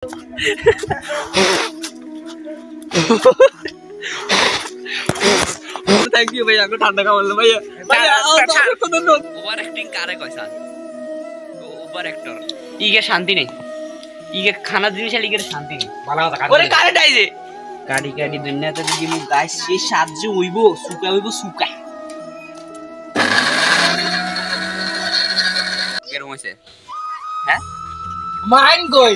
Thank you भैया को ठंडा का बोलना भैया भैया ओवर एक्टिंग करे कैसा ओवर एक्टर इके शांति नहीं इके खाना जिनिस है इके शांति नहीं ओरे कारे डाइजे गाड़ी गाड़ी दुनिया ते दिमु गाइस से सात जे হইবো সুকা হইবো সুকা কেরম হইছে হ্যাঁ mind goal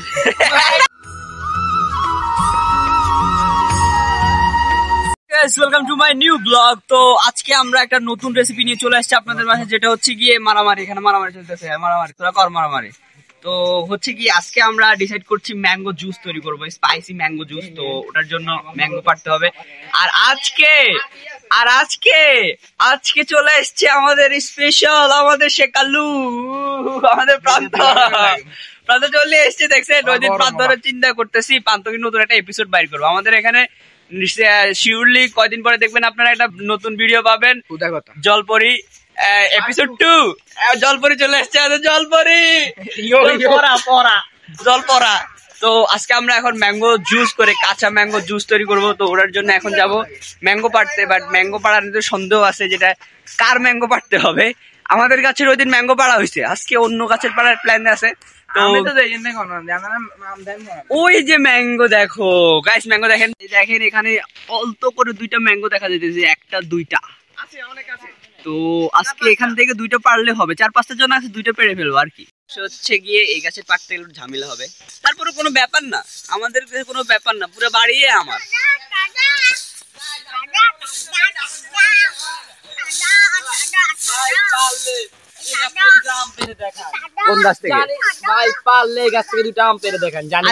welcome to my new blog. তো আজকে আমরা একটা নতুন রেসিপি নিয়ে চলে আসছি আপনাদের মাঝে, যেটা হচ্ছে গিয়ে মারামারি। এখানে মারামারি চলতেছে, মারামারি তোরা কর মারামারি। তো হচ্ছে কি আজকে আমরা ডিসাইড করছি ম্যাঙ্গো জুস তৈরি করবো, স্পাইসি ম্যাঙ্গো জুস। তো ওটার জন্য ম্যাঙ্গো পাড়তে হবে। আর আজকে চলে এসছে আমাদের স্পেশাল, আমাদের শেকালু, আমাদের প্রান্ত চলে এসছে। দেখছেন ওই দিন প্রান্ত চিন্তা করতেছি প্রান্ত কি নতুন একটা এপিসোড বাইর করবো আমাদের এখানে। শিওরলি কয়দিন পরে দেখবেন আপনারা একটা নতুন ভিডিও পাবেন। জলপরি এপিসোড 2 জলপরি চলে এসছে, জলপরা। তো আজকে আমরা এখন ম্যাঙ্গো জুস করে কাঁচা ম্যাঙ্গো জুস তৈরি করবো। তো ওটার জন্য এখন যাব ম্যাঙ্গো পাড়তে। বাট ম্যাঙ্গো পাড়ার সন্দেহ আছে, যেটা কার ম্যাঙ্গো পাড়তে হবে। আমাদের গাছের ওই দিন ম্যাঙ্গো পাড়া হয়েছে, আজকে অন্য গাছের পাড়ার প্ল্যান আছে। ওই যে ম্যাঙ্গো দেখো গাইস, ম্যাঙ্গো দেখেন এখানে অল্প করে দুইটা ম্যাঙ্গো দেখা যেতেছে, একটা দুইটা তো আজকে এখান থেকে দুইটা পারলে হবে, 4-5টা জন আছে, দুইটা পেরে ফেলবো আর কি। হচ্ছে গিয়ে এই গাছের পাড়তে গেলে ঝামেলা হবে, তারপরে কোনো ব্যাপার না, আমাদের কোনো ব্যাপার না, পুরো বাড়িয়ে আমার।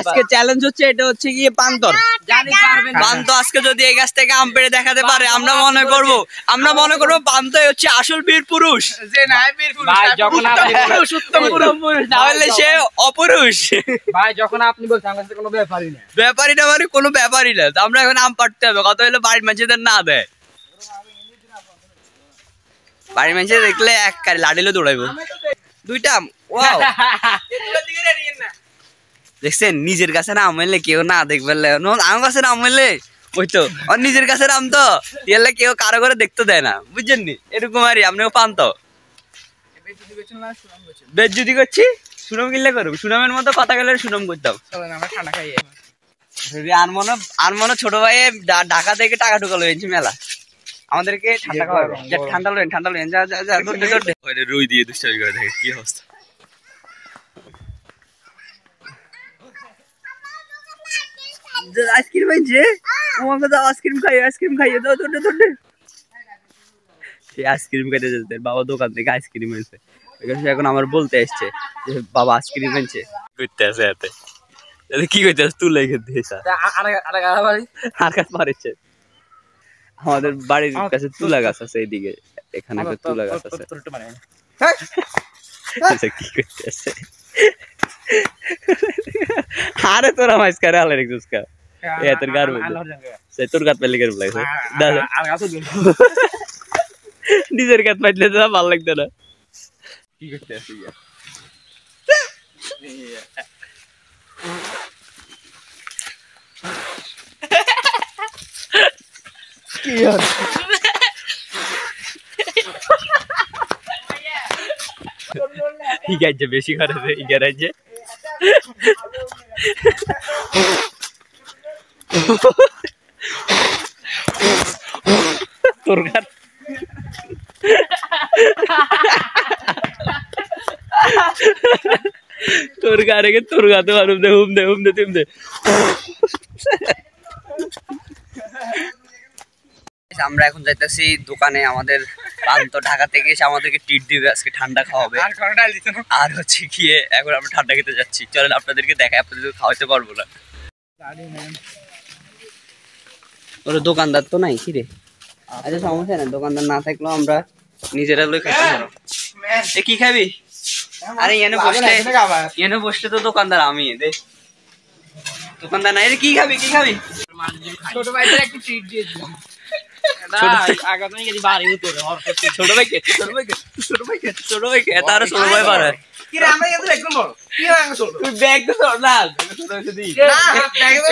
আজকে চ্যালেঞ্জ হচ্ছে, এটা হচ্ছে গিয়ে পান্তর আজকে যদি এই গাছ থেকে আম পেড়ে দেখাতে পারে, আমরা মনে করবো পান্ত হচ্ছে আসল বীর পুরুষ, তাহলে সে অপুরুষ ভাই। যখন আপনি বলছেন কোনো ব্যাপারই না, মানে কোনো ব্যাপারই না। আমরা এখন আম পাড়তে হবে, কত হলে বাড়ির মানুষদের না দেয়, বাড়ির মানুষ দেখলে এক কারি লাড়িলে দৌড়াইবো। দুইটা আম, ওয়াও দেখছেন, নিজের কাছে না আম এলে কেউ না দেখবে, আম গাছের আম এলে ওই তো আর নিজের কাছের আম তো এলে কেউ কারো করে দেখতে দেয় না, বুঝছেন নি? এরকম আর আপনিও পান তো বেশ যদি করছি সুনাম কিনলে করবো, সুনামের মতো কথা গেলে সুনাম করতাম। আর মনে ছোট ভাই ঢাকা থেকে টাকা ঢুকালো এনেছি মেলা, আমাদেরকে ঠান্ডা খাওয়াবে, ঠান্ডা লেন যা রুই দিয়ে দুষ্টামি করে দেখে কি অবস্থা। আইসক্রিম খাইছে, আমাকে দাও আইসক্রিম খাইয়ে দাও, ধরতে সে আইসক্রিম খাইতে যেতে বাবা দোকান থেকে আইসক্রিম এনেছে। এখন আমার বলতে এসছে যে বাবা আইসক্রিম এনেছে, করতে আছে হাতে কি করতে আছে, তুলে দিয়েছে আর কাজ মারিচ্ছে। আমাদের বাড়ির কাছে তুলা গাছ আছে, এইদিকে এখানে তুলা গাছ আছে। কি করতে আছে আরে তোরা মাছ করে আলার একজুসকা তোর গার তোর গাত পেলে কেরম লাগছে, নিজের গাত পাইলে তো ভালো লাগতো না। কি করতে আছে কি বেশি করেছে ইগারাইছে তোর গাত তোর গারে তোর গাতে মারুম দে, হুম দে তুম দে। আমরা এখন যাইতেছি দোকানে, আমাদের প্রান্ত ঢাকা থেকে এসে আমাদেরকে ট্রিট দিবে, আজকে ঠান্ডা খাওয়াবে। আর হচ্ছে গিয়ে এখন আমরা ঠান্ডা খেতে যাচ্ছি, চলেন আপনাদেরকে দেখাই, আপনাদের খাওয়াতে পারবো না। ওর দোকানদার তো নাই, কি রে? আচ্ছা সমস্যা না, দোকানদার না থাকলেও আমরা নিজেরা লই খাইতে পারবো। কি খাবি? আরে এনে বসলে তো দোকানদার আমি, দেখ দোকানদার নাই। কি খাবি ছোট ভাইদের একটু ট্রিট দিয়ে দিলাম। ছোট ভাই তার ছোট ভাই পারে ব্যাগ তো না, হইছে দি না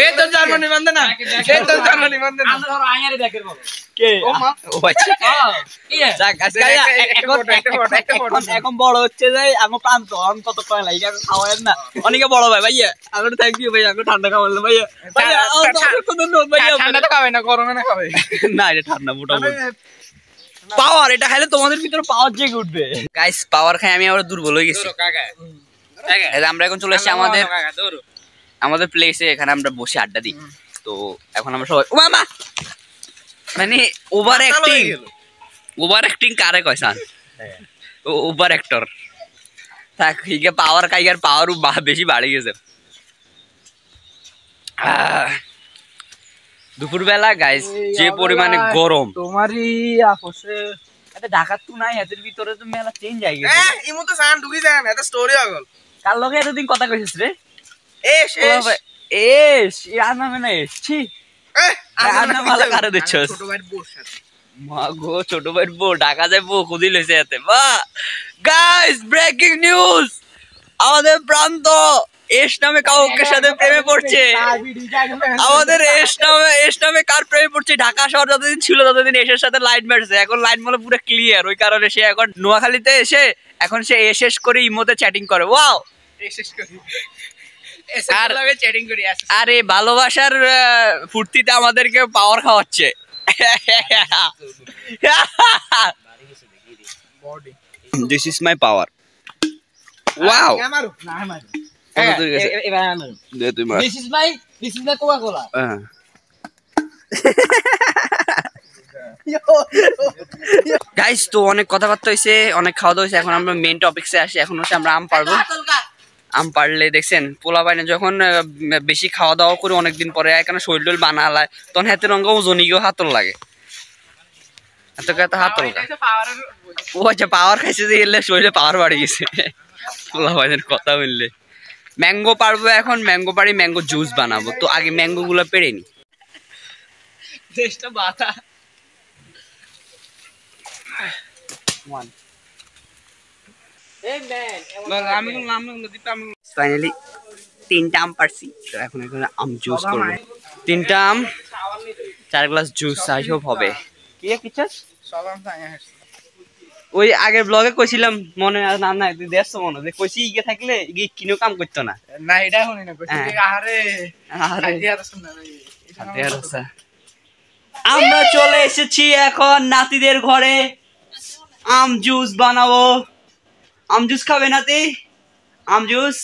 এই তো জার্মানি বান্দে না এই তো জার্মানি বান্দে না আমরা আয়ারে দেখের বল কে ও মা ও আচ্ছা কি রে যাক আজকে এখন বড় হচ্ছে যে আমি প্রান্ত আমি কত কয় লাগে এখন খাওয়ায় না অনেকে বড় ভাই ভাইয়া আমি থ্যাংক ইউ ভাইয়া আমি ঠান্ডা খাওয়ালে ভাইয়া ভাইয়া ভাইয়া ঠান্ডা তো খাবে না গরমে না খাবে না এটা ঠান্ডা মোটামুটি পাওয়ার এটা খাইলে তোমাদের ভিতরে পাওয়ার জেগে উঠবে গাইস পাওয়ার খাই আমি আবার দুর্বল হয়ে গেছি আমরা এখন চলে এসেছি আমাদের প্লেসে এখানে আমরা বসে আড্ডা দিই তো এখন আমরা সবাই ও মামা মানে ওভার অ্যাক্টিং কারে কয় সান ওভার অ্যাক্টর থাক হিগে পাওয়ার কাইগার পাওয়ার বেশি বাড়ে গেছে দুপুরবেলা গাইস যে পরিমাণে গরম তোমারই আপোষে এটা ঢাকা তো নাই এদের ভিতরে তো মেলা চেঞ্জ হয়ে গেছে ইমো তো সান ঢুকি যায় না এটা স্টোরি আগল কার লগে এতদিন কথা কইছিস রে এস ইয়ার নামে না ছি আর নাম ভালো কারে দিচ্ছস ছোট ভাইয়ের বউর সাথে মা গো ছোট ভাইয়ের বউ ঢাকা যায় বউ খুদি লইছে এতে বাহ গাইস ব্রেকিং নিউজ আমাদের প্রান্ত এস নামে কাউকে সাথে প্রেমে পড়ছে আমাদের এস নামে কার প্রেমে পড়ছে ঢাকা শহর যতদিন ছিল ততদিন এসের সাথে লাইন মারছে এখন লাইন মারলে পুরো ক্লিয়ার ওই কারণে সে এখন নোয়াখালীতে এসে এখন সে এস করে ইমোতে চ্যাটিং করে ওয়াও আরে ভালোবাসার ফুর্তিতে আমাদেরকে পাওয়ার খাওয়াচ্ছে this is my power wow guys তো অনেক কথাবার্তা হয়েছে অনেক খাওয়া দাওয়া হয়েছে এখন আমরা মেইন টপিকসে আসি এখন হচ্ছে আমরা আম পারবো আম পারলে দেখছেন পোলা বাইনে যখন বেশি খাওয়া দাওয়া করে অনেকদিন পরে এখানে শরীর টল বানালায় তখন হাতে রঙ ওজনি গিয়েও হাতল লাগে এত হাতল ও আচ্ছা পাওয়ার খাইছে যে এলে শরীরে পাওয়ার বাড়ি গেছে পোলা বাইনের কথা বললে ম্যাঙ্গো পারবো এখন ম্যাঙ্গো পারি ম্যাঙ্গো জুস বানাবো তো আগে ম্যাঙ্গো গুলো পেরে নি ফাইনালি তিনটা আম পারছি তো এখন এখানে আম জুস করবো তিনটা আম 4 গ্লাস জুস সব হবে কি কিচ্ছাস ওই আগের ব্লগে কইছিলাম মনে না না তুই দেখছো মনে যে কইছি ইগে থাকলে ইগে কিনো কাম করতো না না এটা শুনি না কইছি আরে আমরা চলে এসেছি এখন নাতিদের ঘরে আম জুস বানাবো আম জুস খাবে নাতি আম জুস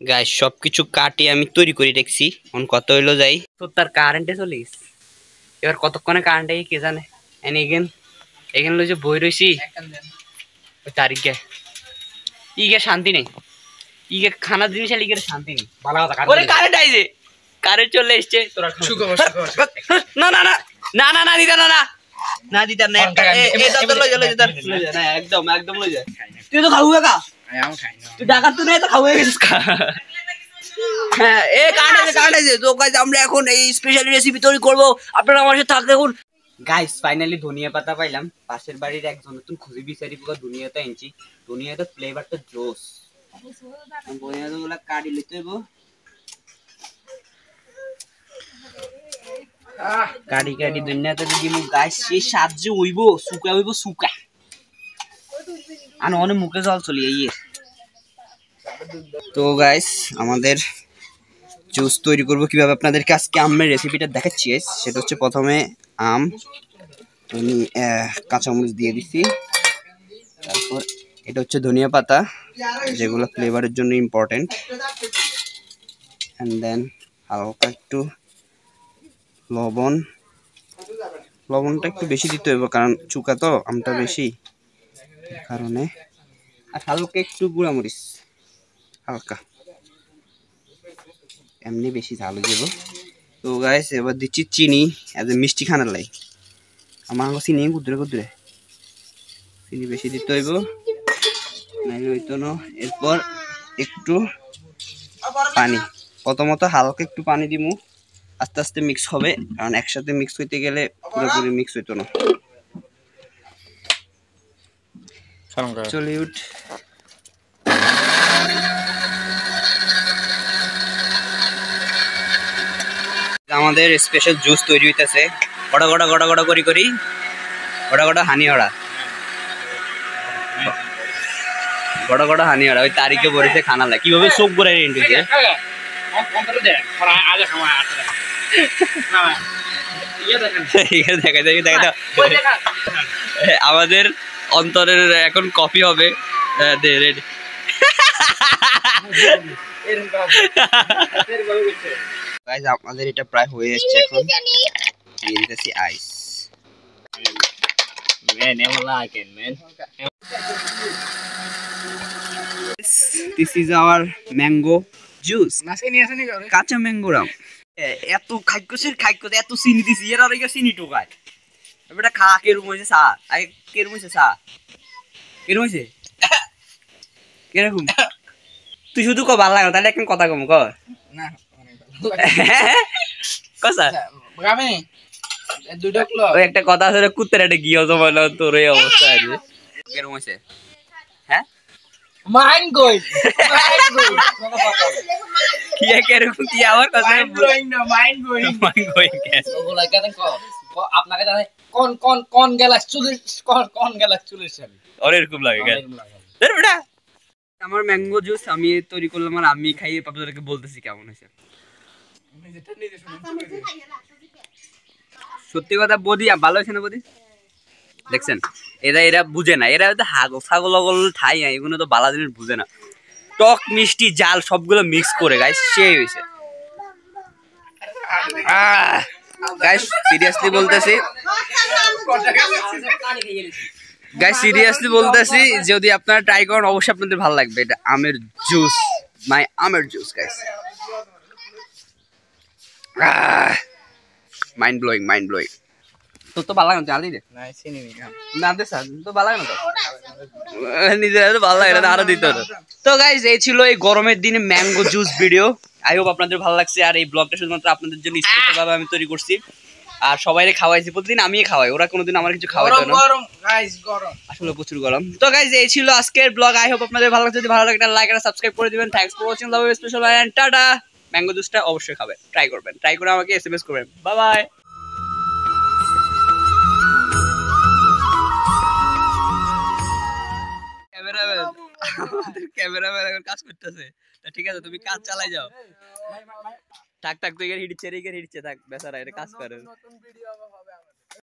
গাইস সবকিছু কাটি আমি তৈরি করে রেখেছি এখন কত হইলো যাই তো তার কারেন্টে চলে গেছে এবার কতক্ষণে কারেন্টে কে জানে এন এখানে লই যে বই রইছি ওই তারিখে ইগে শান্তি নেই ইগে খানা জিনিস আলি গেলে শান্তি নেই ওরে কারেন্ট আইছে কারেন্ট চলে এসছে তোরা না না না না না না দিতা না না না দিতা না এটা তো লই যা না একদম একদম লই যা তুই তো খাওয়া কা আমি খাই না তুই ঢাকা তো নাই তো খাওয়া গেছিস হ্যাঁ এই কারেন্ট আইছে তো গাইস আমরা এখন এই স্পেশাল রেসিপি তৈরি করব আপনারা আমার সাথে থাকতে থাকুন গাইস ফাইনালি ধনিয়া পাতা পাইলাম পাশের বাড়ির একজন নতুন খুঁজি বিচারি পুরো ধনিয়াটা এনেছি ধনিয়াটা ফ্লেভারটা জোস ধনিয়াগুলো কাটি লইতে হইব কাটি কাটি ধনিয়াটা দিমু গাইস সেই স্বাদ যে হইব সুকা আর অনেক মুখে জল চলি এই তো গাইস আমাদের জুস তৈরি করব কিভাবে আপনাদেরকে আজকে আমের রেসিপিটা দেখাচ্ছি সেটা হচ্ছে প্রথমে আম আমি কাঁচামরিচ দিয়ে দিচ্ছি তারপর এটা হচ্ছে ধনিয়া পাতা যেগুলো ফ্লেভারের জন্য ইম্পর্টেন্ট এন্ড দেন হালকা একটু লবণটা একটু বেশি দিতে হবে কারণ চুকা তো আমটা বেশি কারণে আর হালকা একটু গুঁড়ামরিচ হালকা এমনি বেশি ঝাল হয়ে যাব তো গাইস এবার দিচ্ছি চিনি এজ এ মিষ্টি খানার লাই আমার চিনি গুদরে চিনি বেশি দিতে হইব নাইলে হইতো না এরপর একটু পানি প্রথমত হালকা একটু পানি দিমু আস্তে আস্তে মিক্স হবে কারণ একসাথে মিক্স হইতে গেলে পুরোপুরি মিক্স হইতো না চলিউড আমাদের স্পেশাল জুস তৈরি হইতেছে গড়া গড়া গড়া গড়া করি করি গড়া গড়া হানি হড়া গড়া গড়া হানি হড়া ওই তারিখে বলেছে খানা লাগে কিভাবে চোখ গড়াই ইন্ডিতে দেখা যায় দেখা আমাদের অন্তরের এখন কফি হবে রেডি আমাদের এটা প্রায় হয়ে এসছে এখন দিয়ে দিতেছি আইস This is our mango juice. কাঁচা ম্যাঙ্গো রাম এত খাইকসের খাইকস এত চিনি দিছি এর আর চিনি টোকায় এটা খা কেরম হয়েছে চা আগে কেরম হয়েছে চা কেরম হয়েছে কিরকম তুই শুধু ক ভালো লাগে তাহলে এখন কথা কম ক না কসা গ্রামে দুটো কিলো ওই একটা কথা আছে কুত্তের একটা গিয়ে জমানো তোর এই অবস্থা আছে কেরম হয়েছে হ্যাঁ মাইন্ড গোইং কি কেরকম কি আমার কথা মাইন্ড গোইং ওগুলা কেন আপনাকে জানে কোন কোন কোন গ্যালাক্সি কোন গ্যালাক্সি চলেছেন আর এরকম লাগে কেন ধর বেটা আমার ম্যাঙ্গো জুস আমি তৈরি করলাম আর আমি খাইয়ে আপনাদেরকে বলতেছি কেমন হয়েছে সত্যি কথা বদি ভালো হয়েছে না বদি দেখছেন এরা বুঝে না এরা হয়তো ছাগল ঠাই না এগুলো তো বালা জিনিস বুঝে না টক মিষ্টি জাল সবগুলো মিক্স করে গাইস সেই হয়েছে গাইস সিরিয়াসলি বলতেছি যদি আপনারা ট্রাই করেন অবশ্যই আপনাদের ভালো লাগবে এটা আমের জুস আমের জুস গাইস মাইন্ড ব্লোয়িং তো ভালো লাগে না জানি রে না চিনি না দে স্যার তো ভালো লাগে না নিজের ভালো লাগে না আরো দিতে হতো তো গাইস এই ছিল এই গরমের দিনে mango juice video I hope আপনাদের ভালো লাগছে আর এই ব্লগটা শুধুমাত্র আপনাদের জন্য স্পেশাল ভাবে আমি তৈরি করছি আর সবাইরে খাওয়াইছি প্রতিদিন আমিই খাওয়াই ওরা কোনোদিন আমার কিছু খাওয়াইতো না গরম গাইস গরম আসলে প্রচুর গরম তো গাইস এই ছিল আজকের ব্লগ আই হোপ আপনাদের ভালো লাগছে যদি ভালো লাগে একটা লাইক আর সাবস্ক্রাইব করে দিবেন thanks for watching love you special and Tata mango জুসটা অবশ্যই খাবেন ট্রাই করবেন ট্রাই করে আমাকে এসএমএস করবেন বাই বাই ক্যামেরাম্যান এখন কাজ করতেছে ঠিক আছে তুমি কাজ চালাই যাও থাক তুই হিটছে থাক বেচারা এটা কাজ করে